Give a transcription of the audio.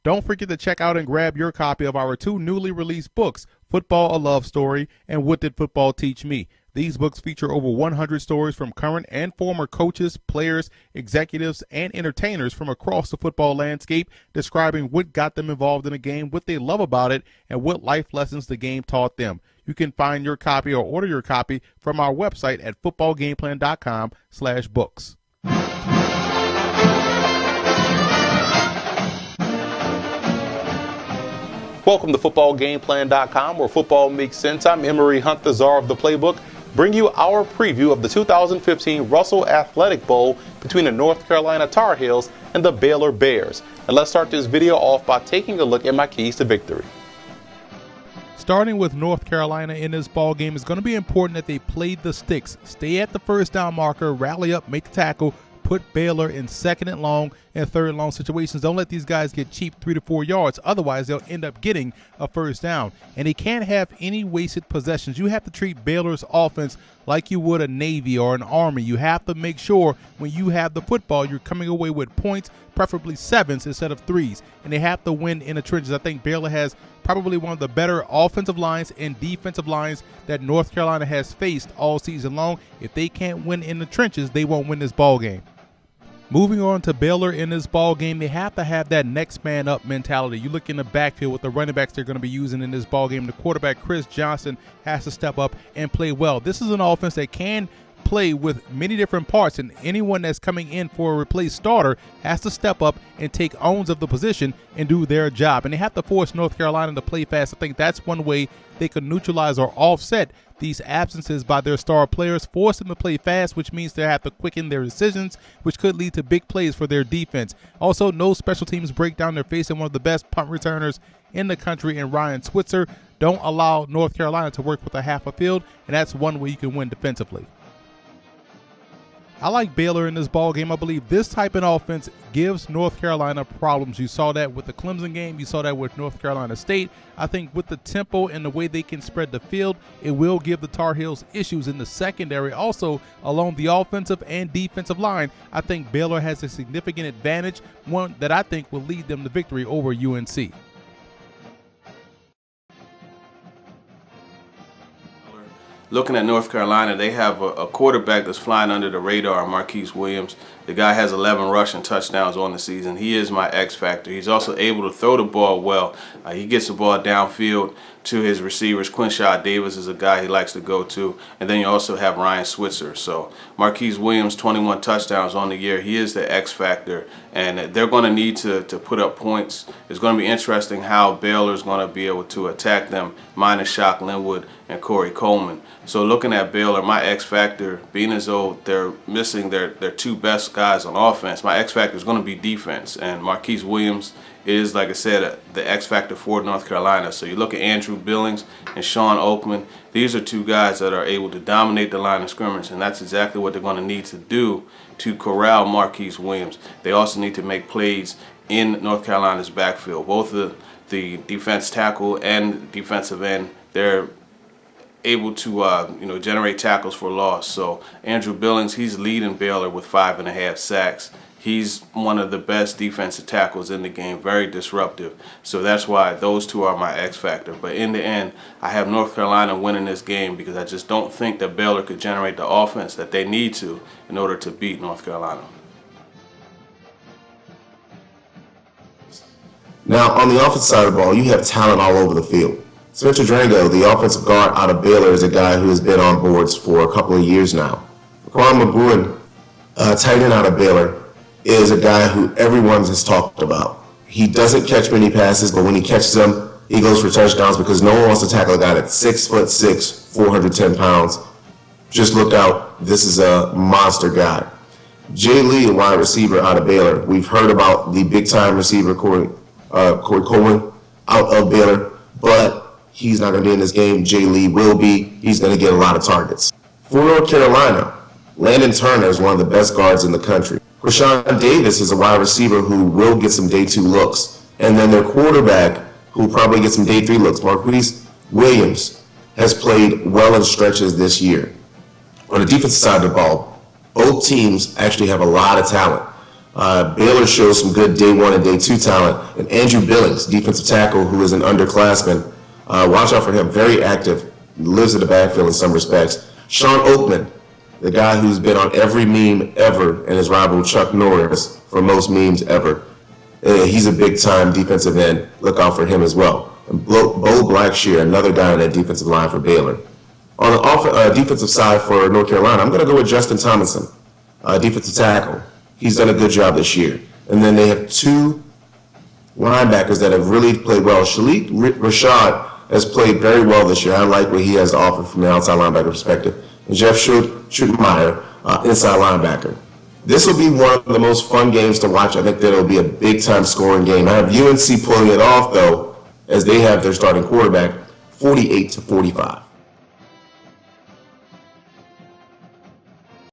Don't forget to check out and grab your copy of our 2 newly released books, Football: A Love Story and What Did Football Teach Me? These books feature over 100 stories from current and former coaches, players, executives, and entertainers from across the football landscape, describing what got them involved in the game, what they love about it, and what life lessons the game taught them. You can find your copy or order your copy from our website at footballgameplan.com/books. Welcome to footballgameplan.com, where football makes sense. I'm Emery Hunt, the czar of the playbook, bring you our preview of the 2015 Russell Athletic Bowl between the North Carolina Tar Heels and the Baylor Bears. And let's start this video off by taking a look at my keys to victory. Starting with North Carolina in this ball game, it's going to be important that they play the sticks. Stay at the first down marker, rally up, make a tackle, put Baylor in second and long and third and long situations. Don't let these guys get cheap 3 to 4 yards. Otherwise, they'll end up getting a first down. And they can't have any wasted possessions. You have to treat Baylor's offense like you would a Navy or an Army. You have to make sure when you have the football, you're coming away with points, preferably 7s instead of 3s. And they have to win in the trenches. I think Baylor has probably one of the better offensive lines and defensive lines that North Carolina has faced all season long. If they can't win in the trenches, they won't win this ball game. Moving on to Baylor in this ball game, they have to have that next man up mentality. You look in the backfield with the running backs they're going to be using in this ball game. The quarterback, Chris Johnson, has to step up and play well. This is an offense that can play with many different parts, and anyone that's coming in for a replaced starter has to step up and take owns of the position and do their job. And they have to force North Carolina to play fast. I think that's one way they can neutralize or offset these absences by their star players. Force them to play fast, which means they have to quicken their decisions, which could lead to big plays for their defense. Also, no special teams breakdown. They're facing one of the best punt returners in the country in Ryan Switzer. Don't allow North Carolina to work with a half a field, and that's one way you can win defensively. I like Baylor in this ball game. I believe this type of offense gives North Carolina problems. You saw that with the Clemson game. You saw that with North Carolina State. I think with the tempo and the way they can spread the field, it will give the Tar Heels issues in the secondary. Also, along the offensive and defensive line, I think Baylor has a significant advantage, one that I think will lead them to victory over UNC. Looking at North Carolina, they have a quarterback that's flying under the radar, Marquise Williams. The guy has 11 rushing touchdowns on the season. He is my X factor. He's also able to throw the ball well. He gets the ball downfield to his receivers. Quinshaw Davis is a guy he likes to go to. And then you also have Ryan Switzer. So Marquise Williams, 21 touchdowns on the year. He is the X factor. And they're going to need to put up points. It's going to be interesting how Baylor is going to be able to attack them, minus Shock Linwood and Corey Coleman. So looking at Baylor, my X factor, being as though they're missing their 2 best guys on offense, my X factor is going to be defense. And Marquise Williams is, like I said, the X factor for North Carolina. So you look at Andrew Billings and Sean Oakman. These are 2 guys that are able to dominate the line of scrimmage, and that's exactly what they're going to need to do to corral Marquise Williams. They also need to make plays in North Carolina's backfield. Both the defense tackle and defensive end, they're able to generate tackles for loss. So Andrew Billings, he's leading Baylor with 5.5 sacks. He's one of the best defensive tackles in the game, very disruptive. So that's why those 2 are my X factor. But in the end, I have North Carolina winning this game because I just don't think that Baylor could generate the offense that they need to in order to beat North Carolina. Now, on the offensive side of the ball, you have talent all over the field. Spencer Drango, the offensive guard out of Baylor, is a guy who has been on boards for a couple of years now. Quan McBruin, tight end out of Baylor, is a guy who everyone has talked about. He doesn't catch many passes, but when he catches them, he goes for touchdowns because no one wants to tackle a guy that's 6'6", 410 pounds. Just look out, this is a monster guy. Jay Lee, a wide receiver out of Baylor. We've heard about the big-time receiver, Corey Coleman, out of Baylor, but he's not going to be in this game. Jay Lee will be. He's going to get a lot of targets. For North Carolina, Landon Turner is one of the best guards in the country. Rashawn Davis is a wide receiver who will get some day 2 looks. And then their quarterback, who will probably get some day 3 looks, Marquise Williams, has played well in stretches this year. On the defensive side of the ball, both teams actually have a lot of talent. Baylor shows some good day one and day two talent. And Andrew Billings, defensive tackle, who is an underclassman. Watch out for him. Very active. Lives in the backfield in some respects. Sean Oakman, the guy who's been on every meme ever and has rivaled Chuck Norris for most memes ever. He's a big-time defensive end. Look out for him as well. And Bo Blackshear, another guy on that defensive line for Baylor. On the defensive side for North Carolina, I'm going to go with Justin Tomlinson, defensive tackle. He's done a good job this year. And then they have two linebackers that have really played well. Shalik Rashad has played very well this year. I like what he has to offer from the outside linebacker perspective. And Jeff Schumacher, inside linebacker. This will be one of the most fun games to watch. I think that it'll be a big-time scoring game. I have UNC pulling it off, though, as they have their starting quarterback, 48-45.